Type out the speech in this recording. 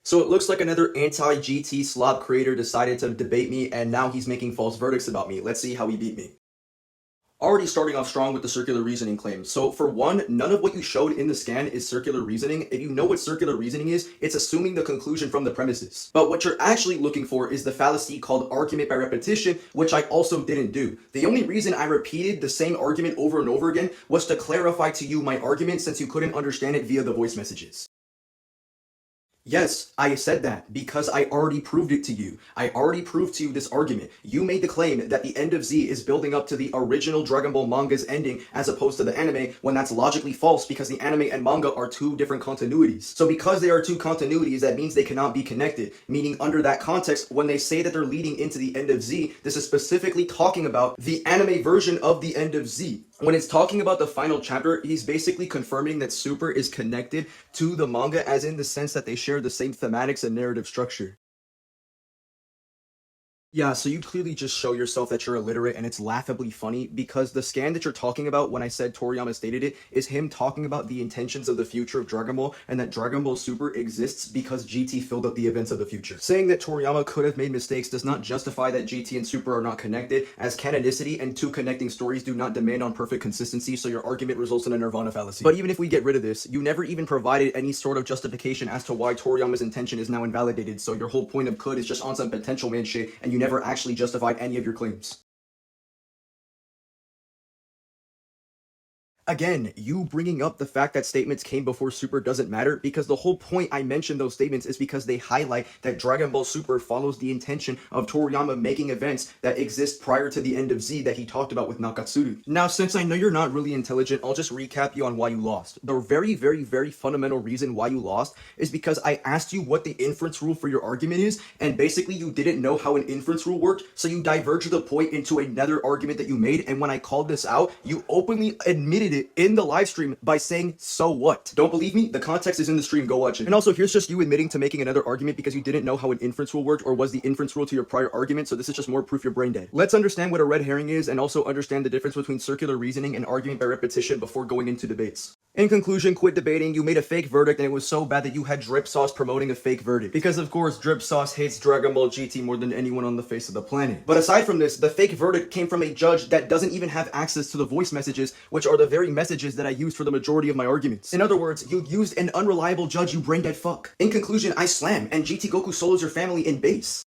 So it looks like another anti-GT slob creator decided to debate me, and now he's making false verdicts about me. Let's see how he beat me. Already starting off strong with the circular reasoning claim. So for one, none of what you showed in the scan is circular reasoning. If you know what circular reasoning is, it's assuming the conclusion from the premises. But what you're actually looking for is the fallacy called argument by repetition, which I also didn't do. The only reason I repeated the same argument over and over again was to clarify to you my argument, since you couldn't understand it via the voice messages. Yes, I said that because I already proved it to you. I already proved to you this argument. You made the claim that the end of Z is building up to the original Dragon Ball manga's ending as opposed to the anime, when that's logically false because the anime and manga are two different continuities. So because they are two continuities, that means they cannot be connected, meaning under that context, when they say that they're leading into the end of Z, this is specifically talking about the anime version of the end of Z. When it's talking about the final chapter, he's basically confirming that Super is connected to the manga, as in the sense that they share the same thematics and narrative structure. Yeah, so you clearly just show yourself that you're illiterate, and it's laughably funny because the scan that you're talking about when I said Toriyama stated it is him talking about the intentions of the future of Dragon Ball, and that Dragon Ball Super exists because GT filled up the events of the future. Saying that Toriyama could have made mistakes does not justify that GT and Super are not connected, as canonicity and two connecting stories do not demand on perfect consistency, so your argument results in a nirvana fallacy. But even if we get rid of this, you never even provided any sort of justification as to why Toriyama's intention is now invalidated, so your whole point of could is just on some potential man shit, and you never actually justified any of your claims. Again, you bringing up the fact that statements came before Super doesn't matter, because the whole point I mentioned those statements is because they highlight that Dragon Ball Super follows the intention of Toriyama making events that exist prior to the end of Z that he talked about with Nakatsuru. Now, since I know you're not really intelligent, I'll just recap you on why you lost. The very fundamental reason why you lost is because I asked you what the inference rule for your argument is, and basically you didn't know how an inference rule worked, so you diverged the point into another argument that you made, and when I called this out, you openly admitted it in the live stream by saying, so what? Don't believe me? The context is in the stream, go watch it. And also, here's just you admitting to making another argument because you didn't know how an inference rule worked, or was the inference rule to your prior argument, so this is just more proof you're brain dead. Let's understand what a red herring is, and also understand the difference between circular reasoning and argument by repetition before going into debates. In conclusion, quit debating. You made a fake verdict, and it was so bad that you had Drip Sauce promoting a fake verdict. Because of course, Drip Sauce hates Dragon Ball GT more than anyone on the face of the planet. But aside from this, the fake verdict came from a judge that doesn't even have access to the voice messages, which are the very messages that I used for the majority of my arguments. In other words, you used an unreliable judge, you brain dead fuck. In conclusion, I slam, and GT Goku solos your family in base.